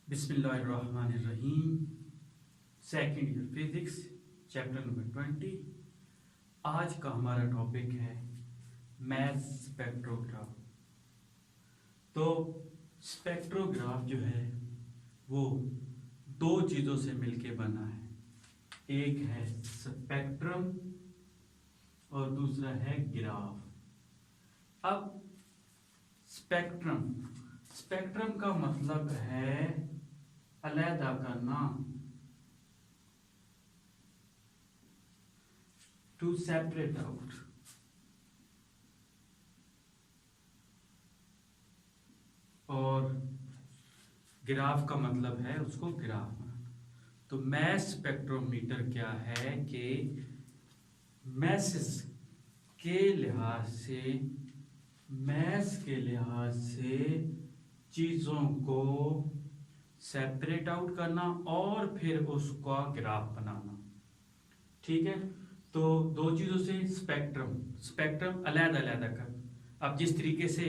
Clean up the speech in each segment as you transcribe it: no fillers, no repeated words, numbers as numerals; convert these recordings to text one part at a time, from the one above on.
बिस्मिल्लाहिर्रहमानिर्रहीम। Second year physics, chapter number 20। आज का हमारा टॉपिक है मैथ स्पेक्ट्रोग्राफ। तो स्पेक्ट्रोग्राफ जो है वो दो चीज़ों से मिलके बना है। एक है स्पेक्ट्रम और दूसरा है ग्राफ। अब स्पेक्ट्रम का मतलब है अलहदा करना, टू सेपरेट आउट। और ग्राफ का मतलब है उसको ग्राफ बनाना। तो मैथ स्पेक्ट्रोमीटर क्या है कि मैसेज के लिहाज से चीज़ों को सेपरेट आउट करना और फिर उसका ग्राफ बनाना। ठीक है, तो दो चीज़ों से स्पेक्ट्रम अलग-अलग कर। अब जिस तरीके से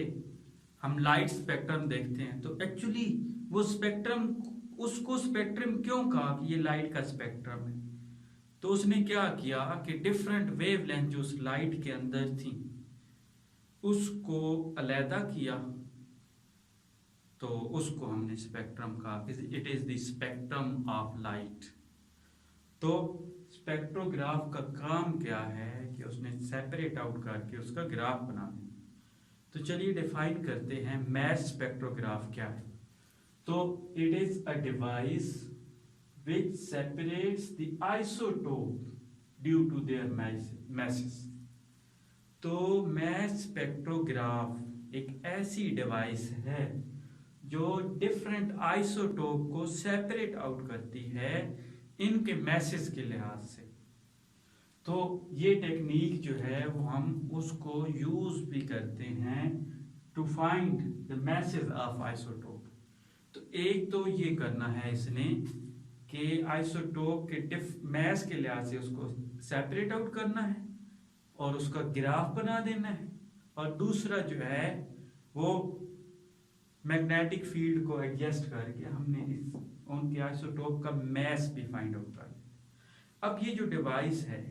हम लाइट स्पेक्ट्रम देखते हैं तो एक्चुअली वो उसको स्पेक्ट्रम क्यों कहा कि ये लाइट का स्पेक्ट्रम है, तो उसने क्या किया कि डिफरेंट वेवलेंथ जो उस लाइट के अंदर थी उसको अलहदा किया, तो उसको हमने स्पेक्ट्रम कहा। It is the spectrum of light. तो स्पेक्ट्रोग्राफ का काम क्या है कि उसने सेपरेट आउट करके उसका ग्राफ बना देना। तो चलिए डिफाइन करते हैं मैथ स्पेक्ट्रोग्राफ क्या है। तो it is a device which separates the isotope due to their masses। तो मैथ स्पेक्ट्रोग्राफ एक ऐसी डिवाइस है जो डिफरेंट आइसोटोप को सेपरेट आउट करती है इनके मैसेज के लिहाज से। तो ये टेक्निक जो है वो हम उसको यूज भी करते हैं to find the message of isotope. तो एक तो ये करना है इसने कि आइसोटोप के मैस के लिहाज से उसको सेपरेट आउट करना है और उसका ग्राफ बना देना है। और दूसरा जो है वो मैग्नेटिक फील्ड को एडजस्ट करके हमने उनके आइसोटोप का मैस भी फाइंड आउट कर लिया। अब ये जो डिवाइस है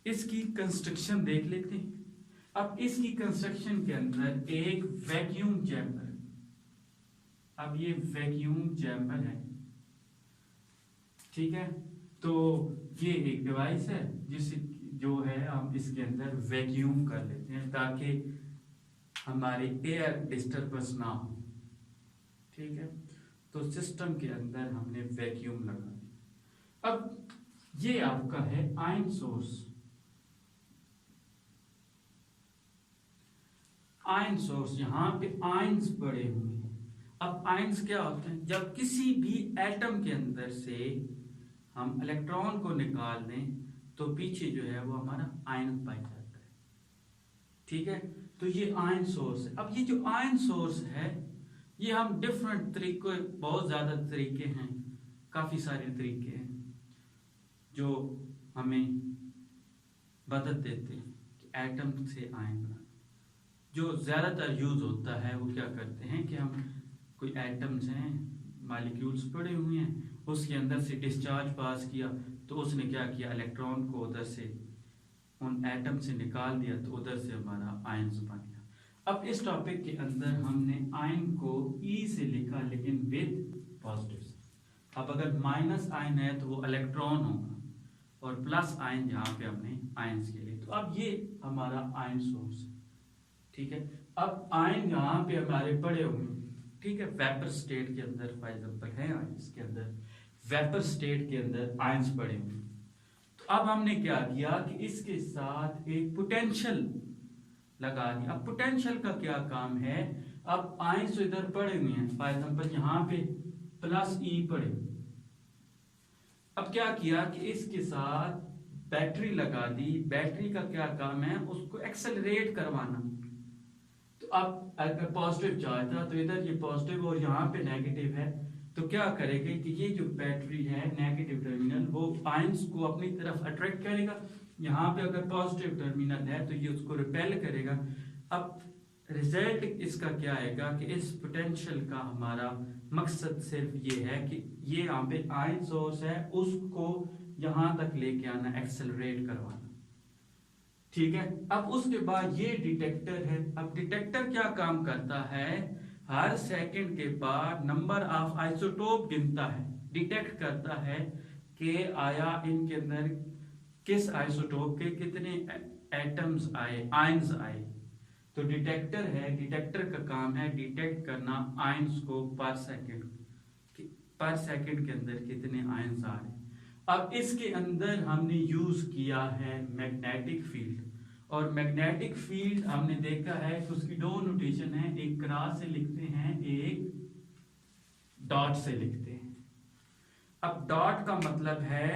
इसकी कंस्ट्रक्शन देख लेते हैं। अब इसकी कंस्ट्रक्शन के अंदर एक वैक्यूम चैम्बर, अब ये वैक्यूम चैम्बर है, ठीक है। तो ये एक डिवाइस है जो है हम इसके अंदर वैक्यूम कर लेते हैं ताकि हमारी एयर डिस्टर्बेंस ना हो, ठीक है। तो सिस्टम के अंदर हमने वैक्यूम लगा दिया। अब ये आपका है आयन सोर्स। यहां पे आयंस पड़े हुए हैं। अब आयंस क्या होते हैं? जब किसी भी एटम के अंदर से हम इलेक्ट्रॉन को निकाल दें तो पीछे जो है वो हमारा आयन पाया जाता है, ठीक है। तो ये आयन सोर्स है। अब ये जो आयन सोर्स है ये हम डिफरेंट तरीकों, बहुत ज्यादा तरीके हैं, काफी सारे तरीके हैं जो हमें मदद देते हैं कि एटम से आयन बनाना। जो ज्यादातर यूज होता है वो क्या करते हैं कि हम कोई एटम्स हैं, मॉलिक्यूल्स पड़े हुए हैं, उसके अंदर से डिस्चार्ज पास किया तो उसने क्या किया, इलेक्ट्रॉन को उधर से उन एटम से निकाल दिया तो उधर से हमारा आयंस बन गया। अब इस टॉपिक के अंदर हमने आयन को E से लिखा लेकिन विद पॉजिटिव। अब अगर माइनस आयन है तो वो इलेक्ट्रॉन होगा और प्लस आयन जहां पे हमने आयंस के लिए। तो अब ये हमारा आयन सोर्स है, ठीक है। अब आयन यहाँ पे हमारे पड़े हुए, ठीक है, वेपर स्टेट के अंदर फॉर एग्जांपल है इसके अंदर वेपर स्टेट के अंदर आयंस पड़े हुए। तो अब हमने क्या किया कि इसके साथ एक पोटेंशियल लगा दिया। अब पोटेंशियल का क्या काम है? अब आयंस इधर पड़े हुए हैं, फॉर एग्जांपल यहाँ पे प्लस E पड़े। अब क्या किया कि इसके साथ बैटरी लगा दी। बैटरी का क्या काम है? उसको एक्सेलरेट करवाना। तो अब अगर पॉजिटिव चार्ज था तो इधर ये पॉजिटिव और यहाँ पे नेगेटिव है, तो क्या करेगा कि ये जो बैटरी है नेगेटिव टर्मिनल वो आयंस को अपनी तरफ अट्रैक्ट करेगा। यहाँ पे अगर पॉजिटिव टर्मिनल है तो ये उसको रिपेल करेगा। अब रिजल्ट इसका क्या आएगा कि इस पोटेंशियल का हमारा मकसद सिर्फ ये है कि ये यहाँ पे आयन सोर्स है उसको यहां तक लेके आना, एक्सेलरेट करवाना। ठीक है, अब उसके बाद ये डिटेक्टर है। अब डिटेक्टर क्या काम करता है, हर सेकंड के बाद नंबर ऑफ आइसोटोप गिनता है, डिटेक्ट करता है कि आया इनके अंदर किस आइसोटोप के कितने एटम्स आए, आयंस आए। तो डिटेक्टर है, डिटेक्टर का काम है डिटेक्ट करना आयंस को पर सेकंड के अंदर कितने आयंस आ रहे। अब इसके अंदर हमने यूज किया है मैग्नेटिक फील्ड, और मैग्नेटिक फील्ड हमने देखा है कि उसकी दो नोटेशन है, एक क्रॉस से लिखते हैं, एक डॉट से लिखते हैं। अब डॉट का मतलब है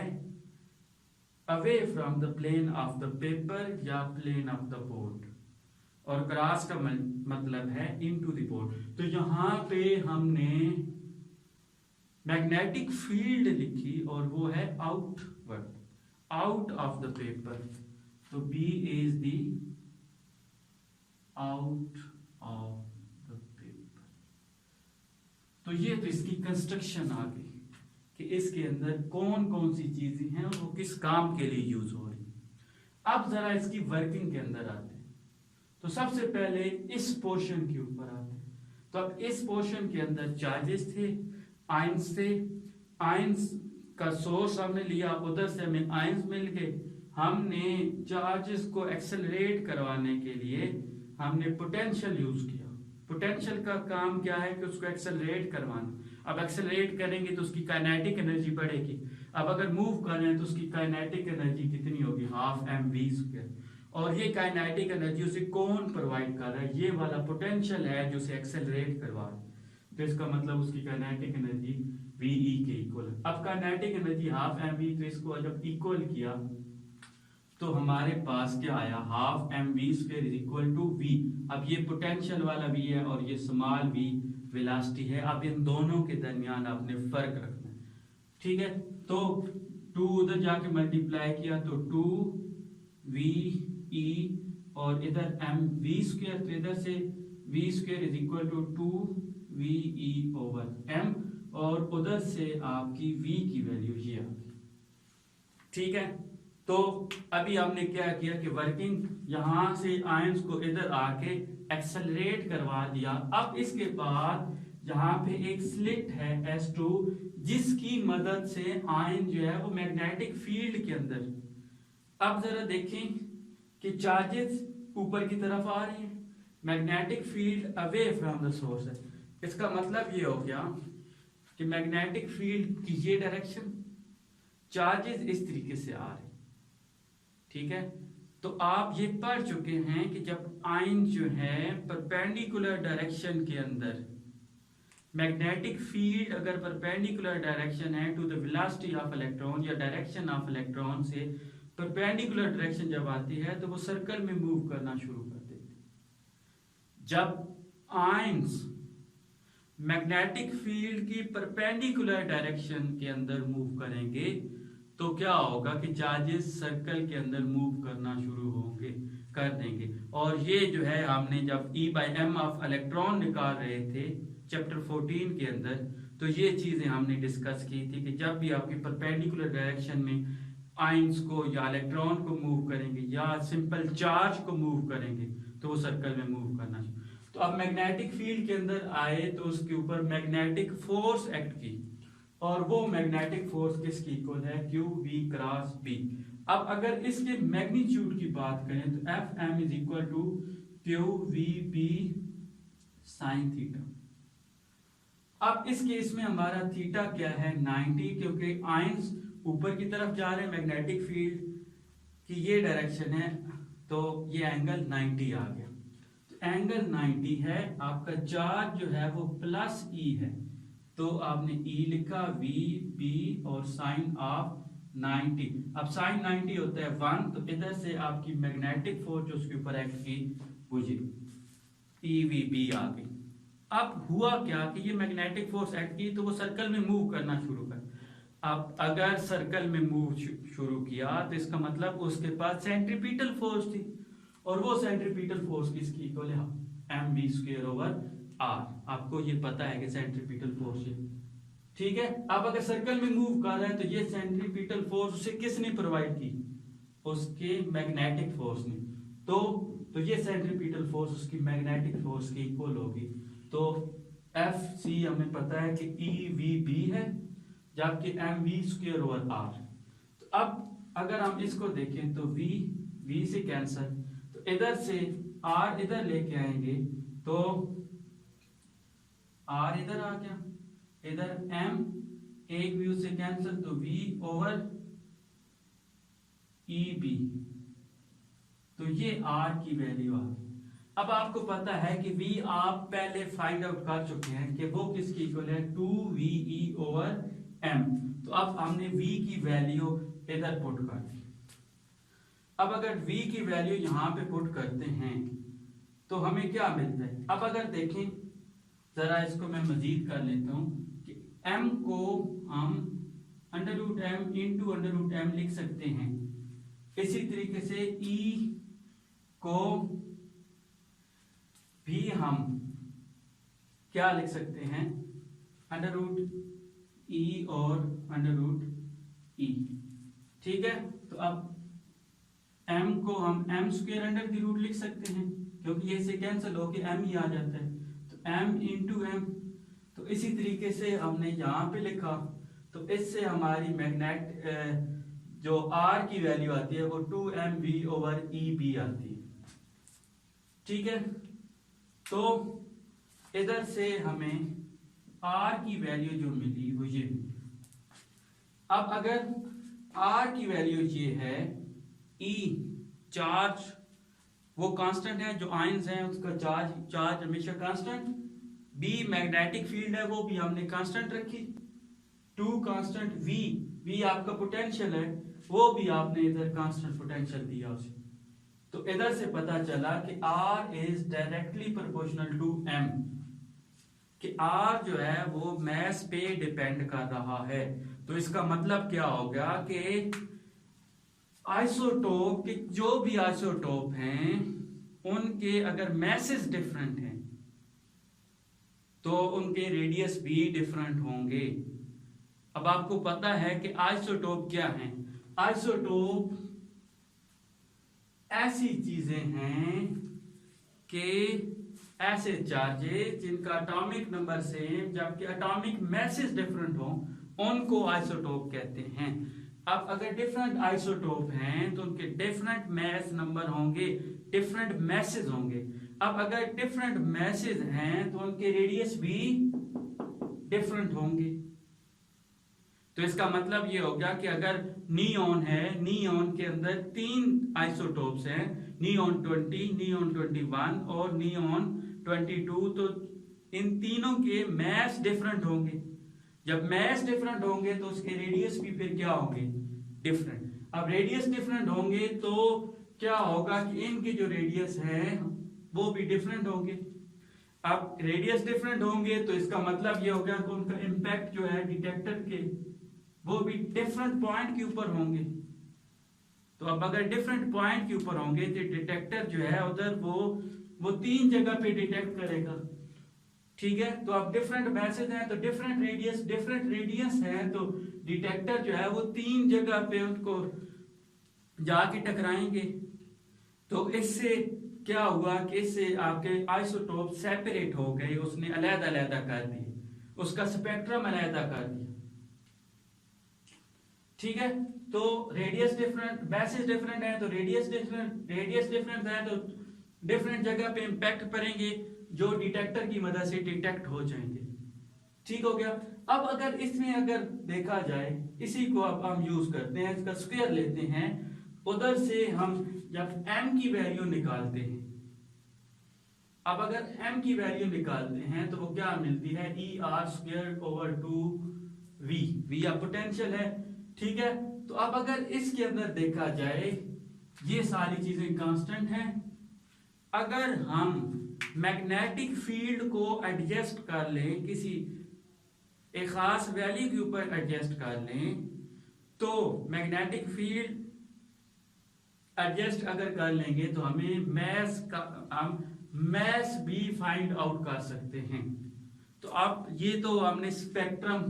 away from the plane of the paper या प्लेन ऑफ द बोर्ड, और क्रॉस का मतलब है इनटू द बोर्ड। तो यहां पे हमने मैग्नेटिक फील्ड लिखी और वो है outward, out of the paper. तो B is the out of the paper. तो ये तो इसकी कंस्ट्रक्शन आ गई कि इसके अंदर कौन कौन सी चीजें हैं और वो किस काम के लिए यूज हो रही। अब जरा इसकी वर्किंग के अंदर आते हैं। तो सबसे पहले इस पोर्शन के ऊपर आते हैं। तो अब इस पोर्शन के अंदर चार्जेस थे, आयंस थे, आयंस का सोर्स हमने लिया, उधर से हमें आयंस मिल गए। हमने चार्जेस को एक्सेलरेट करवाने के लिए हमने पोटेंशियल यूज किया। पोटेंशियल का काम क्या है कि उसको एक्सेलरेट करवाना। अब एक्सेलरेट करेंगे तो उसकी काइनेटिक एनर्जी बढ़ेगी। अब अगर मूव कर रहे हैं तो उसकी काइनेटिक एनर्जी कितनी होगी, हाफ mv²। और ये काइनेटिक एनर्जी उसे कौन प्रोवाइड कर रहा है, ये वाला पोटेंशियल है जो उसे एक्सेलरेट करवा रहा है। तो इसका मतलब उसकी काइनेटिक एनर्जी VE के इक्वल है। अब काइनेटिक एनर्जी हाफ mv, तो इसको जब इक्वल किया तो हमारे पास क्या आया, half mv² is equal to v। अब ये पोटेंशियल वाला v है और ये स्मॉल v वेलोसिटी है। अब इन दोनों के दरमियान आपने फर्क रखना है। ठीक है, तो 2 उधर जाके मल्टीप्लाई किया तो 2ve और इधर mv², तो इधर से v² is equal to 2ve/m, और उधर से आपकी v की वैल्यू ये आ गई। ठीक है, तो अभी हमने क्या किया कि वर्किंग यहां से आयंस को इधर आके एक्सेलरेट करवा दिया। अब इसके बाद यहाँ पे एक स्लिट है S2, जिसकी मदद से आयन जो है वो मैग्नेटिक फील्ड के अंदर। अब जरा देखें कि चार्जेस ऊपर की तरफ आ रहे हैं, magnetic field away from the source है। इसका मतलब ये हो गया कि मैग्नेटिक फील्ड की ये डायरेक्शन, चार्जेस इस तरीके से आ रहे हैं। ठीक है, तो आप ये पढ़ चुके हैं कि जब आयन जो है परपेंडिकुलर डायरेक्शन के अंदर, मैग्नेटिक फील्ड अगर परपेंडिकुलर डायरेक्शन है to the velocity of electron या डायरेक्शन ऑफ इलेक्ट्रॉन से परपेंडिकुलर डायरेक्शन जब आती है तो वो सर्कल में मूव करना शुरू कर देते हैं। जब आयंस मैग्नेटिक फील्ड की परपेंडिकुलर डायरेक्शन के अंदर मूव करेंगे तो क्या होगा कि चार्जेस सर्कल के अंदर मूव करना शुरू होंगे, कर देंगे। और ये जो है हमने जब E/m ऑफ इलेक्ट्रॉन निकाल रहे थे चैप्टर 14 के अंदर, तो ये चीजें हमने डिस्कस की थी कि जब भी आपकी परपेंडिकुलर डायरेक्शन में आयंस को या इलेक्ट्रॉन को मूव करेंगे या सिंपल चार्ज को मूव करेंगे तो वो सर्कल में मूव करना शुरू। तो अब मैग्नेटिक फील्ड के अंदर आए तो उसके ऊपर मैग्नेटिक फोर्स एक्ट की, और वो मैग्नेटिक फोर्स किसकी इक्वल है, QV/B। अब अगर इसके मैग्नीट्यूड की बात करें तो Fm is equal to QVB sin थीटा। अब इस केस में हमारा थीटा क्या है, 90, क्योंकि आयंस ऊपर की तरफ जा रहे हैं, मैग्नेटिक फील्ड की ये डायरेक्शन है, तो ये एंगल 90 आ गया। तो एंगल 90 है, आपका चार्ज जो है वो +E है, तो आपने E लिखा, V, B और साइन ऑफ 90। अब साइन 90 होता है 1, तो इधर से आपकी मैग्नेटिक फोर्स जो उसके ऊपर एक्ट की वो EVB आ गई। अब हुआ क्या कि ये मैग्नेटिक फोर्स एक्ट की तो वो सर्कल में मूव करना शुरू कर। अब अगर सर्कल में मूव शुरू किया तो इसका मतलब उसके पास सेंट्रीपिटल फोर्स थी, और वो सेंट्रीपिटल फोर्स किसकी इक्वल है, mv²/r। आपको ये पता है कि सेंट्रीपिटल फोर्स है, ठीक है। अब अगर सर्कल में मूव कर रहा है तो ये सेंट्रीपिटल फोर्स उसे किसने प्रोवाइड की, उसके मैग्नेटिक फोर्स ने। तो ये सेंट्रीपिटल फोर्स उसकी मैग्नेटिक फोर्स की इक्वल होगी। तो एफ सी हमें पता है कि ई वी बी है, जबकि mv²/r। तो अब अगर हम इसको देखें तो v से कैंसिल, तो इधर से r इधर लेके आएंगे तो r इधर आ गया, इधर m एक व्यू से कैंसिल, तो v/e b, तो ये r की वैल्यू आ गई। अब आपको पता है कि v आप पहले फाइंड आउट कर चुके हैं कि वो किसकी इक्वल है, 2ve/m। तो अब हमने v की वैल्यू इधर पुट कर दी। अब अगर v की वैल्यू यहां पे पुट करते हैं तो हमें क्या मिलता है। अब अगर देखें जरा, इसको मैं मजीद कर लेता हूं कि m को हम √m इंटू √m लिख सकते हैं। इसी तरीके से e को भी हम क्या लिख सकते हैं, √e और √e, ठीक है। तो अब m को हम m² लिख सकते हैं, क्योंकि ये से कैंसिल होके m ही आ जाता है, तो m इंटू m। तो इसी तरीके से हमने यहाँ पे लिखा, तो इससे हमारी मैग्नेट जो r की वैल्यू आती है वो 2mv/eb आती है, ठीक है। तो इधर से हमें r की वैल्यू जो मिली वो ये मिली। अब अगर r की वैल्यू ये है, e चार्ज वो कांस्टेंट है, जो आयंस हैं उसका चार्ज हमेशा कांस्टेंट, b मैग्नेटिक फील्ड है वो भी हमने कांस्टेंट रखी, 2 कांस्टेंट, v आपका पोटेंशियल है वो भी आपने इधर कांस्टेंट पोटेंशियल दिया उसे। तो इधर से पता चला कि r is directly proportional to m, कि r जो है वो मैस पे डिपेंड कर रहा है। तो इसका मतलब क्या हो गया कि आइसोटोप के जो भी आइसोटोप हैं उनके अगर मैसेज डिफरेंट हैं तो उनके रेडियस भी डिफरेंट होंगे। अब आपको पता है कि आइसोटोप क्या हैं। आइसोटोप ऐसी चीजें हैं कि ऐसे चार्जेस जिनका एटॉमिक नंबर सेम जबकि एटॉमिक मैसेज डिफरेंट हो, उनको आइसोटोप कहते हैं। अब अगर डिफरेंट आइसोटोप हैं तो उनके डिफरेंट मैस नंबर होंगे, डिफरेंट मैसेज होंगे। अब अगर डिफरेंट मैसेज हैं तो उनके रेडियस भी डिफरेंट होंगे। तो इसका मतलब ये हो गया कि अगर नियॉन है, नियॉन के अंदर 3 आइसोटोप्स हैं, नियॉन 20, नियॉन 21 और नियॉन 22, तो इन तीनों के मैस डिफरेंट होंगे। जब मैस डिफरेंट होंगे तो उसके रेडियस भी फिर क्या होंगे, डिफरेंट। अब रेडियस डिफरेंट होंगे तो क्या होगा कि इनके जो रेडियस है वो भी डिफरेंट होंगे। अब रेडियस डिफरेंट होंगे तो इसका मतलब ये हो गया कि उनका इम्पैक्ट जो है डिटेक्टर के वो भी डिफरेंट पॉइंट के ऊपर होंगे। तो अब अगर डिफरेंट पॉइंट के ऊपर होंगे तो डिटेक्टर जो है उधर वो 3 जगह पे डिटेक्ट करेगा, ठीक है। तो अब डिफरेंट मैसेज हैं तो डिफरेंट रेडियस है, तो डिटेक्टर जो है वो 3 जगह पे उनको जाके टकराएंगे। तो इससे क्या हुआ कि इससे आपके आइसोटोप सेपरेट हो गए, उसने अलग-अलग कर दिए, उसका स्पेक्ट्रम अलग कर दिया, ठीक है। तो रेडियस डिफरेंट, मैसेज डिफरेंट है तो रेडियस डिफरेंट है तो डिफरेंट जगह पे इंपैक्ट करेंगे जो डिटेक्टर की मदद से डिटेक्ट हो जाएंगे, ठीक हो गया। अब अगर इसमें अगर देखा जाए, इसी को अब हम यूज करते हैं, इसका स्क्वायर लेते हैं, उधर से हम जब m की वैल्यू निकालते हैं, अब अगर m की वैल्यू निकालते हैं तो वो क्या मिलती है, ER²/2v, v या पोटेंशियल है, ठीक है। तो अब अगर इसके अंदर देखा जाए ये सारी चीजें कांस्टेंट हैं, अगर हम मैग्नेटिक फील्ड को एडजस्ट कर लें, किसी एक खास वैल्यू के ऊपर एडजस्ट कर लें, तो मैग्नेटिक फील्ड एडजस्ट अगर कर लेंगे तो हमें मैस का हम मैस भी फाइंड आउट कर सकते हैं। तो अब ये तो हमने स्पेक्ट्रम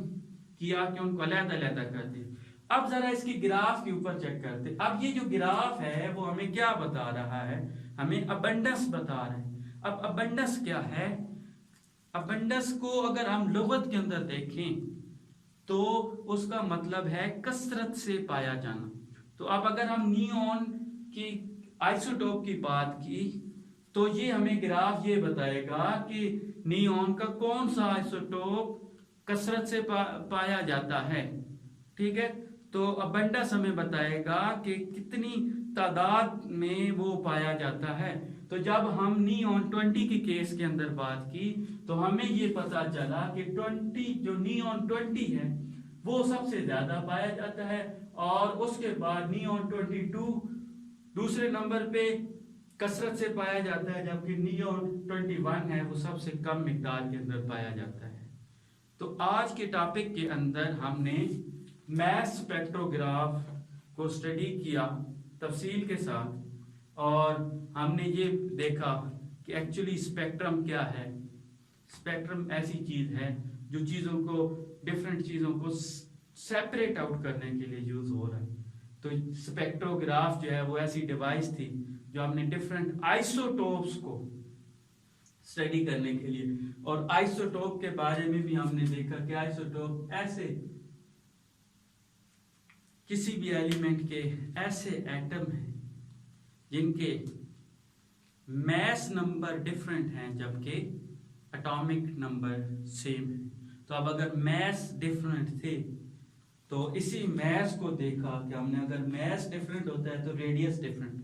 किया कि उनको अलग-अलग करते। अब जरा इसकी ग्राफ के ऊपर चेक करते। अब ये जो ग्राफ है वो हमें क्या बता रहा है, हमें अबंडेंस बता रहा है। अब अबंडेंस क्या है, अबंडेंस को अगर हम लुगत के अंदर देखें तो उसका मतलब है कसरत से पाया जाना। तो अब अगर हम नियॉन की आइसोटोप की बात की तो ये हमें ग्राफ ये बताएगा कि नियॉन का कौन सा आइसोटोप कसरत से पाया जाता है। ठीक है, तो अबंडेंस हमें बताएगा कि कितनी तादाद में वो पाया जाता है। तो जब हम नियॉन 20 के केस के अंदर बात की तो हमें ये पता चला कि 20 जो नियॉन 20 है वो सबसे ज्यादा पाया जाता है, और उसके बाद नियॉन 22 दूसरे नंबर पे कसरत से पाया जाता है, जबकि नियॉन 21 है वो सबसे कम मिकदार के अंदर पाया जाता है। तो आज के टॉपिक के अंदर हमने मैस स्पेक्ट्रोग्राफ को स्टडी किया तफसील के साथ, और हमने ये देखा कि एक्चुअली स्पेक्ट्रम क्या है। स्पेक्ट्रम ऐसी चीज है जो चीजों को, डिफरेंट चीजों को सेपरेट आउट करने के लिए यूज हो रहा है। तो स्पेक्ट्रोग्राफ जो है वो ऐसी डिवाइस थी जो हमने डिफरेंट आइसोटोप्स को स्टडी करने के लिए, और आइसोटोप के बारे में भी हमने देखा कि आइसोटोप ऐसे किसी भी एलिमेंट के ऐसे एटम हैं जिनके मैस नंबर डिफरेंट हैं जबकि एटॉमिक नंबर सेम है। तो अब अगर मैस डिफरेंट थे तो इसी मैस को देखा कि हमने, अगर मैस डिफरेंट होता है तो रेडियस डिफरेंट,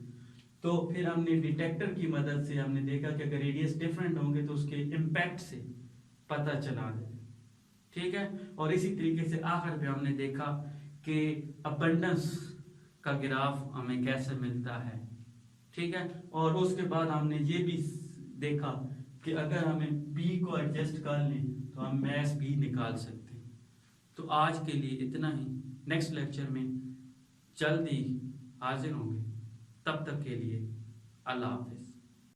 तो फिर हमने डिटेक्टर की मदद से हमने देखा कि अगर रेडियस डिफरेंट होंगे तो उसके इम्पैक्ट से पता चला गया। ठीक है, और इसी तरीके से आखिर पे हमने देखा कि अबंडेंस का ग्राफ हमें कैसे मिलता है। ठीक है, और उसके बाद हमने ये भी देखा कि अगर हमें बी को एडजस्ट कर लें तो हम मैस भी निकाल सकते हैं। तो आज के लिए इतना ही, नेक्स्ट लेक्चर में जल्दी हाजिर होंगे। तब तक के लिए अल्लाह हाफिज।